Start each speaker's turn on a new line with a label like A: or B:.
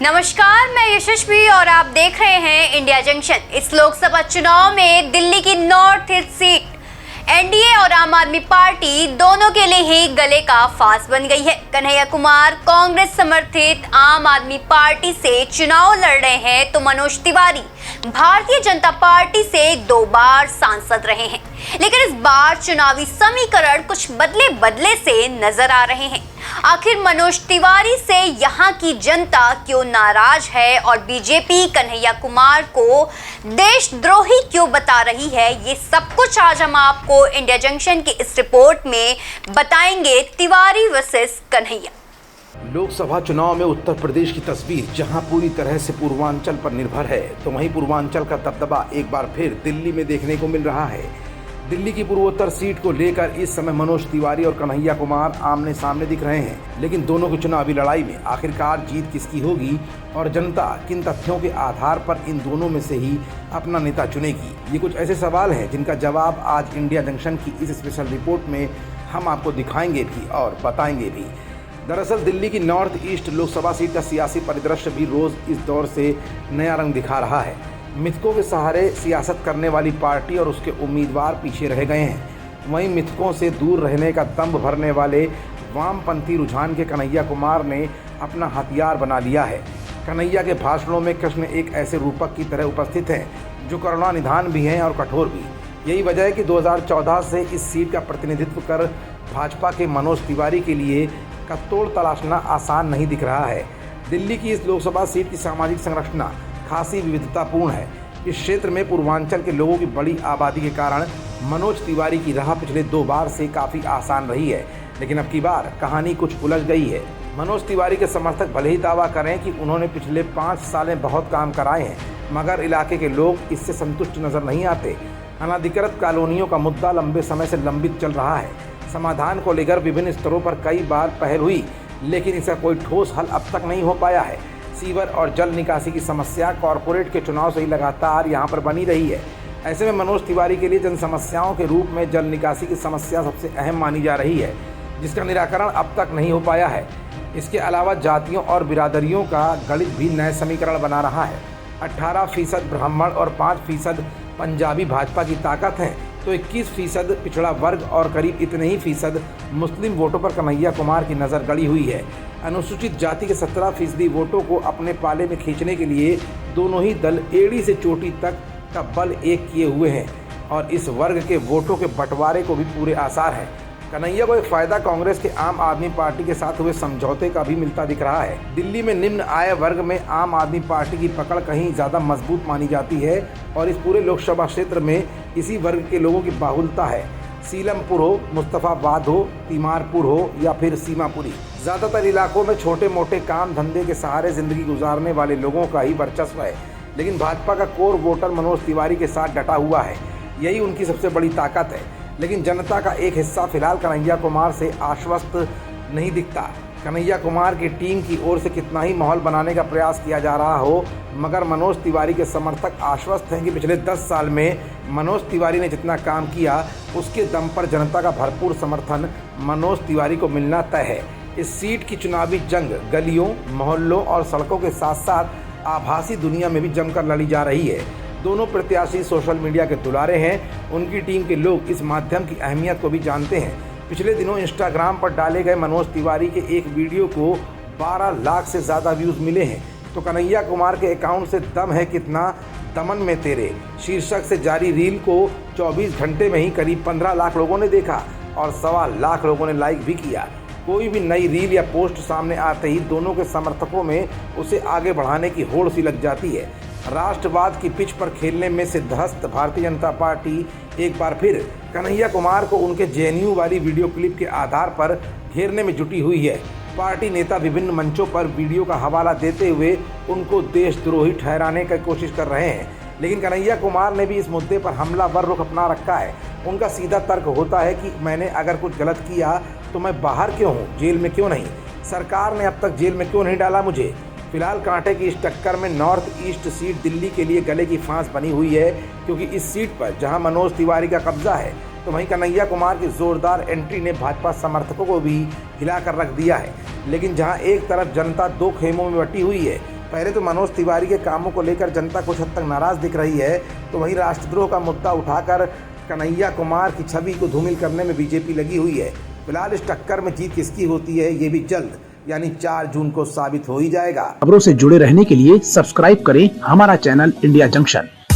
A: नमस्कार, मैं यशस्वी और आप देख रहे हैं इंडिया जंक्शन। इस लोकसभा चुनाव में दिल्ली की नॉर्थ ईस्ट सीट एनडीए और आम आदमी पार्टी दोनों के लिए ही गले का फांस बन गई है। कन्हैया कुमार कांग्रेस समर्थित आम आदमी पार्टी से चुनाव लड़ रहे हैं, तो मनोज तिवारी भारतीय जनता पार्टी से 2 बार सांसद रहे हैं। लेकिन इस बार चुनावी समीकरण कुछ बदले से नजर आ रहे हैं। आखिर मनोज तिवारी से यहाँ की जनता क्यों नाराज है और बीजेपी कन्हैया कुमार को देशद्रोही क्यों बता रही है, ये सब कुछ आज हम आपको इंडिया जंक्शन की इस रिपोर्ट में बताएंगे। तिवारी वर्सेस कन्हैया।
B: लोकसभा चुनाव में उत्तर प्रदेश की तस्वीर जहां पूरी तरह से पूर्वांचल पर निर्भर है, तो वहीं पूर्वांचल का दबदबा एक बार फिर दिल्ली में देखने को मिल रहा है। दिल्ली की पूर्वोत्तर सीट को लेकर इस समय मनोज तिवारी और कन्हैया कुमार आमने सामने दिख रहे हैं। लेकिन दोनों की चुनावी लड़ाई में आखिरकार जीत किसकी होगी और जनता किन तथ्यों के आधार पर इन दोनों में से ही अपना नेता चुनेगी, ये कुछ ऐसे सवाल हैं जिनका जवाब आज इंडिया जंक्शन की इस स्पेशल रिपोर्ट में हम आपको दिखाएंगे भी और बताएंगे भी। दरअसल दिल्ली की नॉर्थ ईस्ट लोकसभा सीट का सियासी परिदृश्य भी रोज इस दौर से नया रंग दिखा रहा है। मिथकों के सहारे सियासत करने वाली पार्टी और उसके उम्मीदवार पीछे रह गए हैं। वहीं मिथकों से दूर रहने का दंभ भरने वाले वामपंथी रुझान के कन्हैया कुमार ने अपना हथियार बना लिया है। कन्हैया के भाषणों में कृष्ण एक ऐसे रूपक की तरह उपस्थित हैं जो करुणा निधान भी हैं और कठोर भी। यही वजह है कि 2014 से इस सीट का प्रतिनिधित्व कर भाजपा के मनोज तिवारी के लिए कत्तोड़ तलाशना आसान नहीं दिख रहा है। दिल्ली की इस लोकसभा सीट की सामाजिक संरचना खासी विविधतापूर्ण है। इस क्षेत्र में पूर्वांचल के लोगों की बड़ी आबादी के कारण मनोज तिवारी की राह पिछले 2 बार से काफ़ी आसान रही है। लेकिन अब की बार कहानी कुछ उलझ गई है। मनोज तिवारी के समर्थक भले ही दावा करें कि उन्होंने पिछले 5 साल में बहुत काम कराए हैं, मगर इलाके के लोग इससे संतुष्ट नजर नहीं आते। अनाधिकृत कॉलोनियों का मुद्दा लंबे समय से लंबित चल रहा है। समाधान को लेकर विभिन्न स्तरों पर कई बार पहल हुई, लेकिन इसका कोई ठोस हल अब तक नहीं हो पाया है। सीवर और जल निकासी की समस्या कॉरपोरेट के चुनाव से ही लगातार यहाँ पर बनी रही है। ऐसे में मनोज तिवारी के लिए जन समस्याओं के रूप में जल निकासी की समस्या सबसे अहम मानी जा रही है, जिसका निराकरण अब तक नहीं हो पाया है। इसके अलावा जातियों और बिरादरियों का गणित भी नए समीकरण बना रहा है। 18% ब्राह्मण और 5% पंजाबी भाजपा की ताकत है, तो 21% पिछड़ा वर्ग और करीब इतने ही फीसद मुस्लिम वोटों पर कन्हैया कुमार की नज़र गड़ी हुई है। अनुसूचित जाति के 17% वोटों को अपने पाले में खींचने के लिए दोनों ही दल एड़ी से चोटी तक का बल एक किए हुए हैं और इस वर्ग के वोटों के बंटवारे को भी पूरे आसार हैं। कन्हैया को एक फ़ायदा कांग्रेस के आम आदमी पार्टी के साथ हुए समझौते का भी मिलता दिख रहा है। दिल्ली में निम्न आय वर्ग में आम आदमी पार्टी की पकड़ कहीं ज़्यादा मजबूत मानी जाती है और इस पूरे लोकसभा क्षेत्र में इसी वर्ग के लोगों की बाहुलता है। सीलमपुर हो, मुस्तफ़ाबाद हो, तीमारपुर हो या फिर सीमापुरी, ज़्यादातर इलाकों में छोटे मोटे काम धंधे के सहारे ज़िंदगी गुजारने वाले लोगों का ही वर्चस्व है। लेकिन भाजपा का कोर वोटर मनोज तिवारी के साथ डटा हुआ है, यही उनकी सबसे बड़ी ताकत है। लेकिन जनता का एक हिस्सा फिलहाल कन्हैया कुमार से आश्वस्त नहीं दिखता। कन्हैया कुमार की टीम की ओर से कितना ही माहौल बनाने का प्रयास किया जा रहा हो, मगर मनोज तिवारी के समर्थक आश्वस्त हैं कि पिछले 10 साल में मनोज तिवारी ने जितना काम किया, उसके दम पर जनता का भरपूर समर्थन मनोज तिवारी को मिलना तय है। इस सीट की चुनावी जंग गलियों, मोहल्लों और सड़कों के साथ साथ आभासी दुनिया में भी जमकर लड़ी जा रही है। दोनों प्रत्याशी सोशल मीडिया के दुलारे हैं। उनकी टीम के लोग इस माध्यम की अहमियत को भी जानते हैं। पिछले दिनों इंस्टाग्राम पर डाले गए मनोज तिवारी के एक वीडियो को 12 लाख से ज़्यादा व्यूज़ मिले हैं। तो कन्हैया कुमार के अकाउंट से दम है कितना दमन में तेरे शीर्षक से जारी रील को 24 घंटे में ही करीब 15 लाख लोगों ने देखा और 1.25 लाख लोगों ने लाइक भी किया। कोई भी नई रील या पोस्ट सामने आते ही दोनों के समर्थकों में उसे आगे बढ़ाने की होड़ सी लग जाती है। राष्ट्रवाद की पिच पर खेलने में सिद्धहस्त भारतीय जनता पार्टी एक बार फिर कन्हैया कुमार को उनके जेएनयू वाली वीडियो क्लिप के आधार पर घेरने में जुटी हुई है। पार्टी नेता विभिन्न मंचों पर वीडियो का हवाला देते हुए उनको देशद्रोही ठहराने की कोशिश कर रहे हैं। लेकिन कन्हैया कुमार ने भी इस मुद्दे पर हमलावर रुख अपना रखा है। उनका सीधा तर्क होता है कि मैंने अगर कुछ गलत किया तो मैं बाहर क्यों हूँ, जेल में क्यों नहीं, सरकार ने अब तक जेल में क्यों नहीं डाला मुझे। फिलहाल कांटे की इस टक्कर में नॉर्थ ईस्ट सीट दिल्ली के लिए गले की फांस बनी हुई है, क्योंकि इस सीट पर जहां मनोज तिवारी का कब्जा है, तो वहीं कन्हैया कुमार की जोरदार एंट्री ने भाजपा समर्थकों को भी हिलाकर रख दिया है। लेकिन जहां एक तरफ जनता 2 खेमों में बटी हुई है, पहले तो मनोज तिवारी के कामों को लेकर जनता कुछ हद तक नाराज दिख रही है, तो वहीं राष्ट्रद्रोह का मुद्दा उठाकर कन्हैया कुमार की छवि को धूमिल करने में बीजेपी लगी हुई है। फिलहाल इस टक्कर में जीत किसकी होती है, ये भी जल्द यानी 4 जून को साबित हो ही जाएगा।
C: खबरों से जुड़े रहने के लिए सब्सक्राइब करें हमारा चैनल इंडिया जंक्शन।